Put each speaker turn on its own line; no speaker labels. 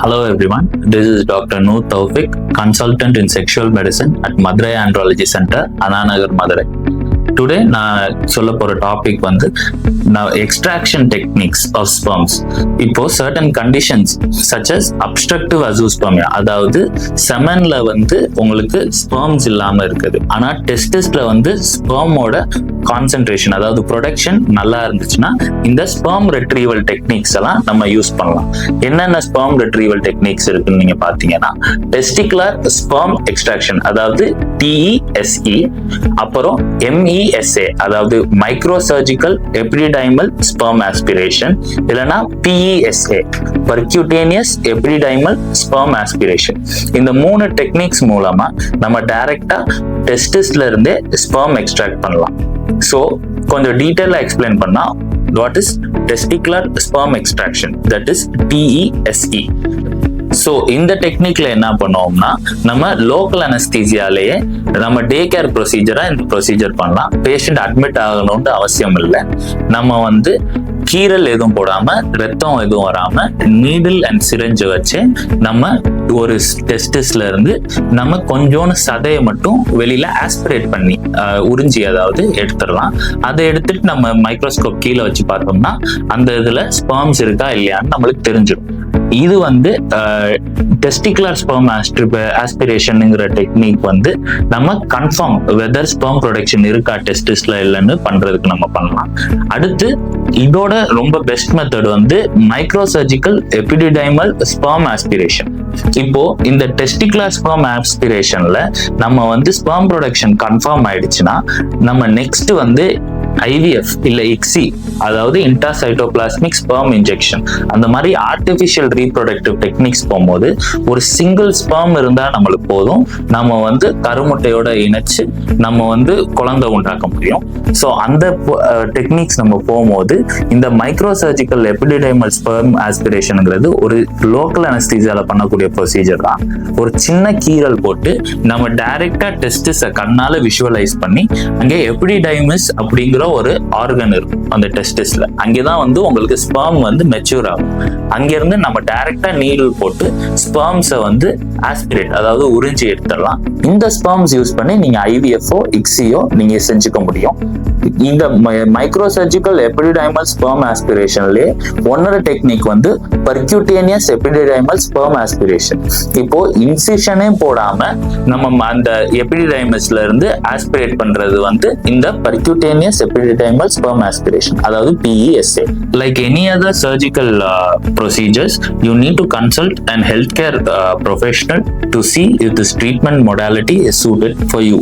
Hello everyone, this is Dr. Noor Taufik, consultant in sexual medicine at Madurai Andrology Center, Anna Nagar, Madurai. Today நான் சொல்ல போற topic வந்து extraction techniques of sperms. இப்போ certain conditions such as obstructive azoospermia, அதாவது செமன்ல வந்து உங்களுக்கு sperms இல்லாம இருக்குது, ஆனா டெஸ்டிஸ்ல வந்து ஸ்பெர்மோட கான்சென்ட்ரேஷன் அதாவது ப்ரொடக்ஷன் நல்லா இருந்துச்சுன்னா இந்த ஸ்பெர்ம் ரெட்ரீவல் டெக்னிக்ஸ் எல்லாம் நம்ம யூஸ் பண்ணலாம். என்னென்ன ஸ்பெர்ம் ரெட்ரீவல் டெக்னிக்ஸ் இருக்குன்னு நீங்க பாத்தீங்கன்னா, டெஸ்டிகுலர் ஸ்பெர்ம் எக்ஸ்ட்ராக்ஷன் அதாவது TESE, அப்புறம் MESA அதாவது micro surgical epididymal sperm aspiration, இல்லைன்னா PESA பர்க்யூட்டேனியஸ் எபிடிடைமல் ஸ்பெர்ம் ஆஸ்பிரேஷன். இந்த 3 டெக்னிக்ஸ் மூலமா நம்ம டைரக்டா டெஸ்டிஸ்ல இருந்தே ஸ்பெர்ம் எக்ஸ்ட்ராக்ட் பண்ணலாம். ஸோ கொஞ்சம் டீட்டெயிலா எக்ஸ்பிளைன் பண்ணா, what is testicular sperm extraction, that is TESE. So இந்த டெக்னிக்ல என்ன பண்ணுவோம்னா, நம்ம லோக்கல் அனஸ்தீசியாலேயே நம்ம டே கேர் ப்ரொசீஜரா இந்த ப்ரொசீஜர் பண்ணலாம். பேஷண்ட் அட்மிட் ஆகணும்னு அவசியம் இல்லை. நம்ம வந்து கீரல் எதுவும் போடாம, ரத்தம் எதுவும் வராம, நீடில் அண்ட் சிரிஞ்சை வச்சு நம்ம ஒரு டெஸ்டிஸ்ல இருந்து நம்ம கொஞ்சோன்னு சதையை மட்டும் வெளியில ஆஸ்பிரேட் பண்ணி உறிஞ்சி அதாவது எடுத்துடலாம். அதை எடுத்துட்டு நம்ம மைக்ரோஸ்கோப் கீழே வச்சு பார்த்தோம்னா அந்த இதுல ஸ்பெர்ம்ஸ் இருக்கா இல்லையான்னு நம்மளுக்கு தெரிஞ்சிடும். இது வந்து டெஸ்டிகுலர் ஸ்பெர்ம் ஆஸ்பிரேஷன்ங்கிற டெக்னிக் வந்து நம்ம கன்ஃபார்ம் வெதர் ஸ்பெர்ம் ப்ரொடக்ஷன் இருக்கா டெஸ்டிஸ்ல இல்லைன்னு பண்றதுக்கு நம்ம பண்ணலாம். அடுத்து இதோட ரொம்ப பெஸ்ட் மெத்தட் வந்து micro surgical epididymal sperm aspiration. இப்போ இந்த டெஸ்டிகுலர் ஸ்பெர்ம் ஆஸ்பிரேஷன்ல நம்ம வந்து ஸ்பெர்ம் ப்ரொடக்ஷன் கன்ஃபார்ம் ஆயிடுச்சுன்னா நம்ம நெக்ஸ்ட் வந்து IVF இல்ல ICSI அதாவது இன்ட்ராசைட்டோபிளாஸ்மிக் ஸ்பெர்ம் இன்ஜெக்ஷன், அந்த மாதிரி ஆர்டிபிஷியல் ரீப்ரொடக்டிவ் டெக்னிக்ஸ் போகும்போது ஒரு சிங்கிள் ஸ்பெர்ம் இருந்தா நம்மளுக்கு போதும், நம்ம வந்து கருமுட்டையோட இணைச்சு நம்ம வந்து குழந்தை உண்டாக்க முடியும். ஸோ அந்த டெக்னிக்ஸ் நம்ம போகும்போது இந்த மைக்ரோ சர்ஜிக்கல் எபிடிடைமல் ஸ்பெர்ம் ஆஸ்பிரேஷன்ங்கிறது ஒரு லோக்கல் அனஸ்தீசியால பண்ணக்கூடிய ப்ரொசீஜர் தான். ஒரு சின்ன கீரல் போட்டு நம்ம டைரக்டா டெஸ்டிஸை கண்ணால விஷுவலைஸ் பண்ணி அங்கே எபிடிடைமஸ் அப்படிங்கிற ஒரு ஆர்கன் இருக்கும் அந்த டெஸ்டிஸ்ல, அங்கேதான் வந்து உங்களுக்கு ஸ்பெர்ம் வந்து மெச்சூர் ஆகும். அங்கிருந்து நம்ம டைரக்டா நீடில் போட்டு ஸ்பெர்ம்ஸை வந்து ஆஸ்பிரேட் அதாவது உறிஞ்சி எடுத்துடலாம். இந்த ஸ்பெர்ம்ஸ் யூஸ் பண்ணி நீங்க IVF-ஓ ICSI-ஓ நீங்க செஞ்சுக்க முடியும். இந்த மைக்ரோ சர்ஜிக்கல் எபிடிடைமல் ஸ்பெர்ம் ஆஸ்பிரேஷன்லயே ஒன்னொரு டெக்னிக் வந்து பர்க்யூட்டேனியஸ் எபிடிடைமல் ஸ்பெர்ம் ஆஸ்பிரேஷன். இப்போ இன்சிஷனே போடாம நம்ம அந்த எபிடிடைமஸ்ல இருந்து ஆஸ்பிரேட் பண்றது வந்து இந்த பர்க்யூட்டேனியஸ் எபிடிடைமல் ஸ்பெர்ம் ஆஸ்பிரேஷன் அதாவது PESA. Like any other surgical procedures, you need to consult an healthcare professional to see if this treatment modality is suited for you.